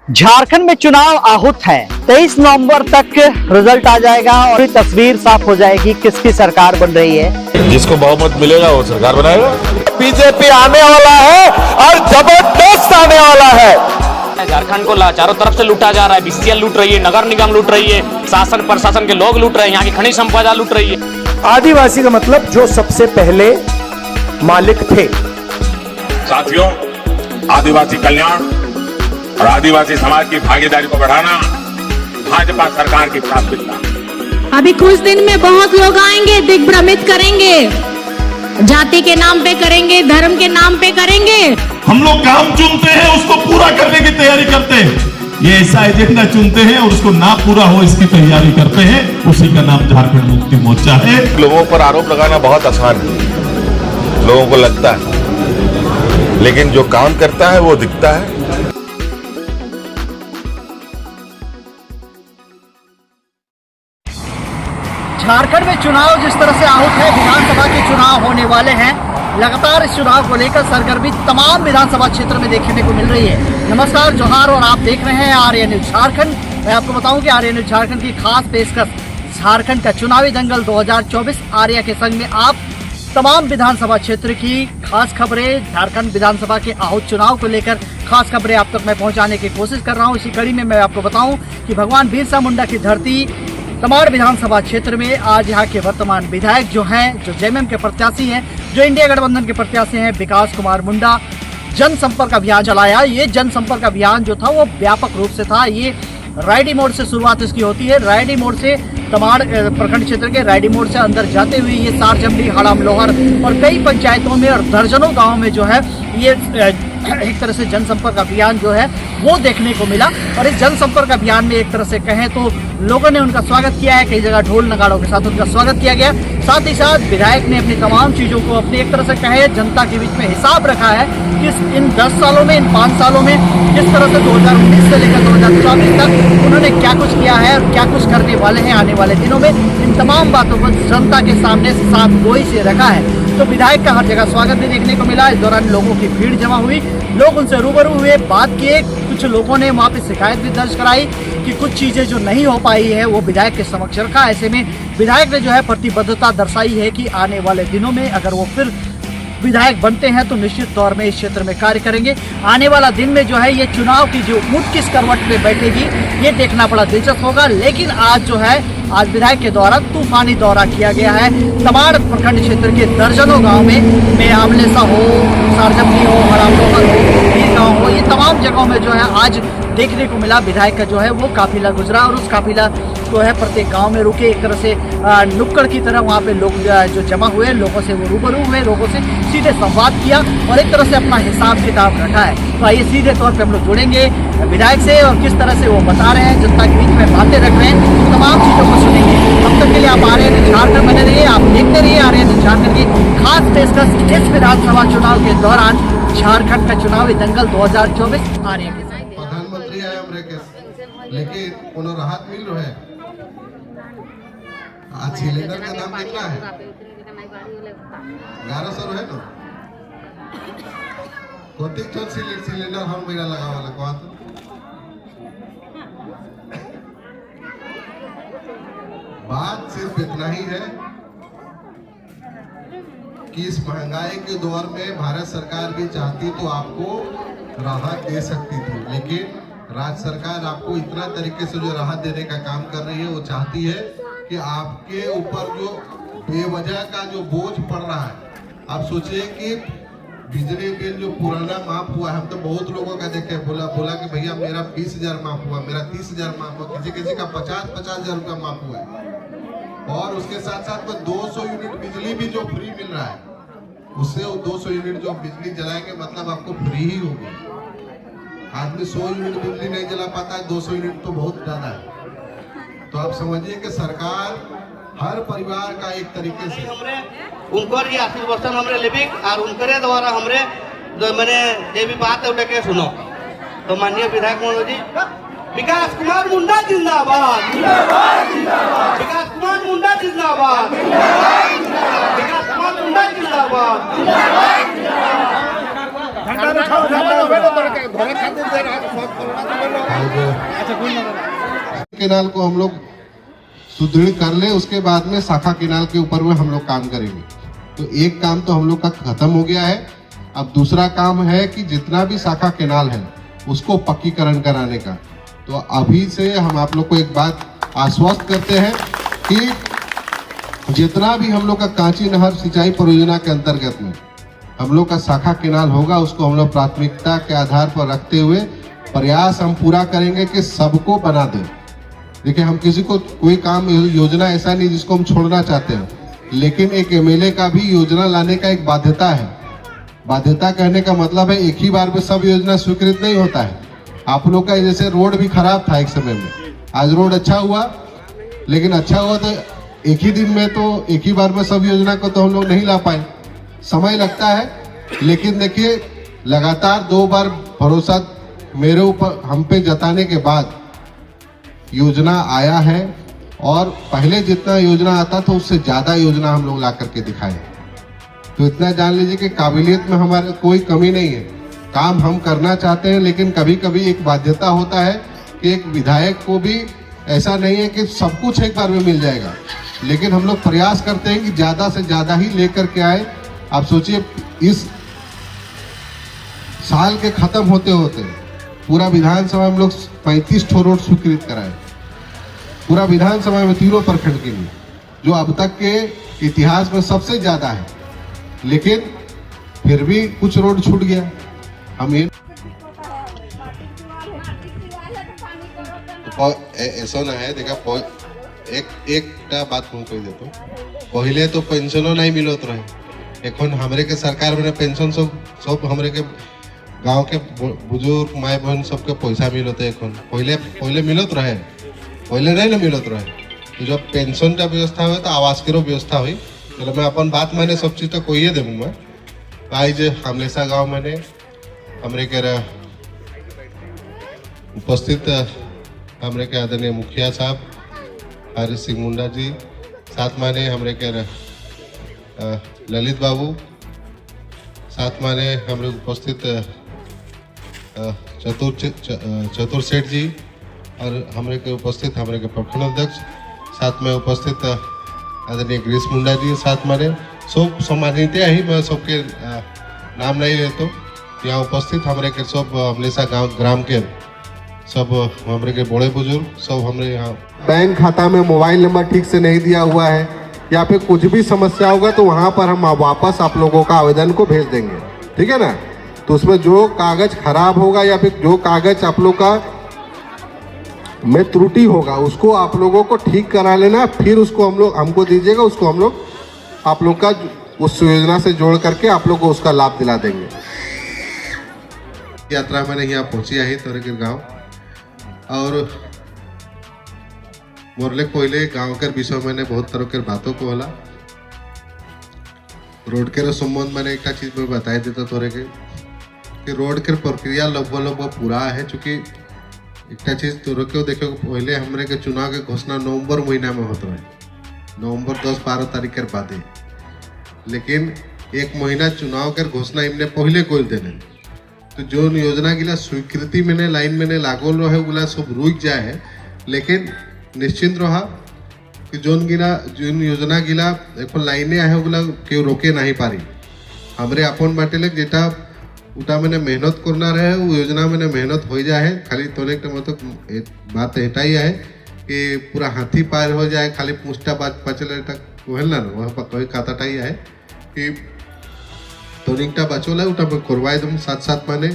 झारखंड में चुनाव आहूत है। 23 नवंबर तक रिजल्ट आ जाएगा और तस्वीर साफ हो जाएगी किसकी सरकार बन रही है। जिसको बहुमत मिलेगा वो सरकार बनाएगा। बीजेपी आने वाला है और जबरदस्त आने वाला है। झारखंड को चारों तरफ से लूटा जा रहा है। बीसीएल लूट रही है, नगर निगम लूट रही है, शासन प्रशासन के लोग लूट रहे हैं, यहाँ की खनिज संपदा लूट रही है। आदिवासी का मतलब जो सबसे पहले मालिक थे। साथियों, आदिवासी कल्याण और आदिवासी समाज की भागीदारी को बढ़ाना भाजपा सरकार की प्राथमिकता। अभी कुछ दिन में बहुत लोग आएंगे, दिग्भ्रमित करेंगे, जाति के नाम पे करेंगे, धर्म के नाम पे करेंगे। हम लोग काम चुनते हैं, उसको पूरा करने की तैयारी करते हैं। ये ऐसा एजेंडा चुनते हैं और उसको ना पूरा हो इसकी तैयारी करते हैं। उसी का नाम झारखंड मुक्ति मोर्चा है। लोगों पर आरोप लगाना बहुत आसान है, लोगों को लगता है, लेकिन जो काम करता है वो दिखता है। झारखंड में चुनाव जिस तरह से आहूत है, विधानसभा के चुनाव होने वाले हैं। लगातार इस चुनाव को लेकर सरगर्मी तमाम विधानसभा क्षेत्र में देखने को मिल रही है। नमस्कार, जोहार, और आप देख रहे हैं आर्य न्यूज झारखंड। मैं आपको बताऊं कि आर्य न्यूज झारखंड की खास पेशकश झारखंड का चुनावी दंगल 2024 आर्य के संग में आप तमाम विधानसभा क्षेत्र की खास खबरें, झारखंड विधानसभा के आहूत चुनाव को लेकर खास खबरें आप तक मैं पहुंचाने की कोशिश कर रहा हूं। इसी कड़ी में मैं आपको बताऊं कि भगवान बिरसा मुंडा की धरती तमाड़ विधानसभा क्षेत्र में आज यहाँ के वर्तमान विधायक जो हैं, जो जेएमएम के प्रत्याशी हैं, जो इंडिया गठबंधन के प्रत्याशी हैं, विकास कुमार मुंडा, जनसंपर्क अभियान चलाया। ये जनसंपर्क अभियान जो था वो व्यापक रूप से था। ये रायडी मोड़ से शुरुआत इसकी होती है। रायडी मोड़ से तमाड़ प्रखंड क्षेत्र के रायडी मोड़ से अंदर जाते हुए ये सारजमली, हाड़ाम लोहर और कई पंचायतों में और दर्जनों गाँव में जो है ये एक तरह से जनसंपर्क अभियान जो है वो देखने को मिला। और इस जनसंपर्क अभियान में एक तरह से कहें तो लोगों ने उनका स्वागत किया है, कई जगह ढोल नगाड़ों के साथ उनका स्वागत किया गया। साथ ही साथ विधायक ने अपनी तमाम चीज़ों को अपनी एक तरह से कहे जनता के बीच में हिसाब रखा है कि इन 10 सालों में, इन 5 सालों में जिस तरह से 2019 से लेकर 2024 तक उन्होंने क्या कुछ किया है और क्या कुछ करने वाले हैं आने वाले दिनों में। इन तमाम बातों को जनता के सामने साफ गोई से रखा है। तो विधायक का हर जगह स्वागत भी देखने को मिला। इस दौरान लोगों की भीड़ जमा हुई, लोग उनसे रूबरू हुए, बात किए। कुछ लोगों ने वहाँ पे शिकायत भी दर्ज कराई कि कुछ चीज़ें जो नहीं हो पाई है वो विधायक के समक्ष रखा। ऐसे में विधायक ने जो है प्रतिबद्धता दर्शाई है कि आने वाले दिनों में अगर वो फिर विधायक बनते हैं तो निश्चित तौर में इस क्षेत्र में कार्य करेंगे। आने वाला दिन में जो है ये चुनाव की जो ऊँट किस करवट में बैठेगी ये देखना बड़ा दिलचस्प होगा। लेकिन आज जो है आज विधायक के द्वारा तूफानी दौरा किया गया है। तमाड़ प्रखंड क्षेत्र के दर्जनों गांव में आमलेसा हो, सारजमली हो, हराम लोहर हो, ये गाँव हो, ये तमाम जगहों में जो है आज देखने को मिला विधायक का जो है वो काफिला गुजरा। और उस काफिला जो है प्रत्येक गांव में रुके, एक तरह से नुक्कड़ की तरह वहाँ पे लोग जो जमा हुए, लोगों से वो रूबरू हुए, लोगों से सीधे संवाद किया और एक तरह से अपना हिसाब किताब रखा है। तो आइए सीधे तौर पर हम लोग जुड़ेंगे विधायक से और किस तरह से वो बता रहे हैं, जनता के बीच में बातें रख रहे हैं, तमाम चीज़ों को सुनेंगे। तब तक के लिए आप आ रहे हैं झारखंड बने रहिए, आप देखते रहिए आ रहे हैं झारखंड की खास पेशकश इस विधानसभा चुनाव के दौरान झारखंड का चुनावी दंगल 2024 आ रहे हैं। प्रधानमंत्री आए हमरे के, लेकिन कोनो राहत मिल रहा है। आज सिलेंडर का दाम कितना है? 1100 है ना। कोती चल सिलेंडर हम मेरा लगा वाला को आता। बात सिर्फ इतना ही है कि इस महंगाई के दौर में भारत सरकार भी चाहती तो आपको राहत दे सकती थी, लेकिन राज्य सरकार आपको इतना तरीके से जो राहत देने का काम कर रही है वो चाहती है कि आपके ऊपर जो बेवजह का जो बोझ पड़ रहा है। आप सोचिए कि बिजली बिल जो पुराना माफ हुआ, हम तो बहुत लोगों का देखे, बोला कि भैया मेरा 20,000 माफ हुआ, मेरा 30,000 माफ हुआ, किसी का 50,000 रुपया माफ हुआ है। और उसके साथ साथ में 200 यूनिट बिजली भी जो फ्री मिल रहा है, उससे वो 200 यूनिट जो बिजली जलाएंगे मतलब आपको फ्री ही होगी। आदमी 100 यूनिट बिजली नहीं जला पाता है, 200 यूनिट तो बहुत ज्यादा है। तो आप समझिए कि सरकार हर परिवार का एक तरीके से उनकर ये आशीर्वाद हमरे लेबिक और उनकरे द्वारा हमरे जो मैंने जे भी बात है उठे सुनो। तो माननीय विधायक महोदय जी, विकास कुमार मुंडा जिंदाबाद, विकास कुमार मुंडा जिंदाबाद, विकास कुमार मुंडा जिंदाबाद। केनाल को हम लोग सुदृढ़ कर ले, उसके बाद में शाखा केनाल के ऊपर में हम लोग काम करेंगे। तो एक काम तो हम लोग का खत्म हो गया है। अब दूसरा काम है कि जितना भी शाखा केनाल है उसको पक्कीकरण कराने का। तो अभी से हम आप लोग को एक बात आश्वस्त करते हैं कि जितना भी हम लोग का कांची नहर सिंचाई परियोजना के अंतर्गत में हम लोग का शाखा केनाल होगा, उसको हम लोग प्राथमिकता के आधार पर रखते हुए प्रयास हम पूरा करेंगे कि सबको बना दें। देखिए, हम किसी को कोई काम योजना ऐसा नहीं जिसको हम छोड़ना चाहते हैं, लेकिन एक एमएलए का भी योजना लाने का एक बाध्यता है। बाध्यता कहने का मतलब है एक ही बार में सब योजना स्वीकृत नहीं होता है। आप लोग का जैसे रोड भी खराब था एक समय में, आज रोड अच्छा हुआ, लेकिन अच्छा हुआ तो एक ही दिन में, तो एक ही बार में सब योजना को तो हम लोग नहीं ला पाए, समय लगता है। लेकिन देखिए, लगातार 2 बार भरोसा मेरे ऊपर हम पे जताने के बाद योजना आया है, और पहले जितना योजना आता था उससे ज्यादा योजना हम लोग ला करके दिखाए। तो इतना जान लीजिए कि काबिलियत में हमारे कोई कमी नहीं है, काम हम करना चाहते हैं, लेकिन कभी कभी एक बाध्यता होता है कि एक विधायक को भी ऐसा नहीं है कि सब कुछ एक बार में मिल जाएगा, लेकिन हम लोग प्रयास करते हैं कि ज्यादा से ज्यादा ही लेकर के आए। आप सोचिए, इस साल के खत्म होते होते पूरा विधानसभा में लोग 35 ठो रोड स्वीकृत कराए, पूरा विधानसभा में 3 प्रखंड के लिए, जो अब तक के इतिहास में सबसे ज्यादा है। लेकिन फिर भी कुछ रोड छूट गया। हम ये ऐसा ना है, देखा एक बात हम कह देता हूँ, पहले तो पेंशनों नहीं मिलत रहे, एखन हमरे के सरकार में पेंशन सब हमरे के गांव के बुजुर्ग माए बहन सबके पैसा मिलते है। पहले मिलत रहे, पहले नहीं ना मिलत रहे। तो जब पेंशन का व्यवस्था हुई तो आवास के व्यवस्था हुई। चलो मैं अपन बात माने सब चीज तो कोई देवूँ। आज हमलेसा गांव मैंने हमरे के उपस्थित हमरे के आदरणीय मुखिया साहब हरीश सिंह मुंडा जी, साथ माने हमरे के ललित बाबू, साथ माने हमरे उपस्थित चतुर सेठ जी, और हमरे के उपस्थित हमरे के प्रखंड अध्यक्ष, साथ में उपस्थित आदरणीय गिरीश मुंडा जी, साथ माने सब सम्मानित ही, मैं सबके नाम नहीं लेता। यहाँ उपस्थित हमरे के सब हमलेसा गांव ग्राम के सब हमरे के बड़े बुजुर्ग सब हमरे यहाँ। बैंक खाता में मोबाइल नंबर ठीक से नहीं दिया हुआ है या फिर कुछ भी समस्या होगा तो वहाँ पर हम वापस आप लोगों का आवेदन को भेज देंगे, ठीक है ना। तो उसमें जो कागज खराब होगा या फिर जो कागज आप लोग का में त्रुटि होगा उसको आप लोगों को ठीक करा लेना, फिर उसको हमको दीजिएगा, उसको हम लोग आप लोग का उस योजना से जोड़ करके आप लोग को उसका लाभ दिला देंगे। यात्रा मैंने यहाँ पहुंची है तोरेगिर गांव, और मोरले पहले गांव के विषय मैंने बहुत तरह के बातों को होला। रोड के संबंध मैंने एक चीज में बताया देता तोरे के कि रोड के प्रक्रिया लगभग पूरा है। चूंकि एक चीज तोरे के देखो, पहले हमरे के चुनाव के घोषणा नवंबर महीना में होता है, नवंबर 10-12 तारीख के बाद, लेकिन 1 महीना चुनाव के घोषणा इमने पहले कोई देने। तो जो योजना गिला स्वीकृति में लाइन में लागू रहे उगला सब रुक जाए, लेकिन निश्चिंत रहा कि जोन योजना गिला एक लाइने आहे उगला क्यों रोके नहीं पारी। हमरे अपन बाटे लग जेटा उटा मैंने मेहनत करना रहे वो योजना मैंने मेहनत हो जाए। खाली तोने के मतलब बात एटा ही है कि पूरा हाथी पार हो जाए, खाली पूछता बात पचले कहल ना वहाँ पर कोई काताटा ही है कि तोनिकटा बचोला उटा में करवाए दम साथ साथ माने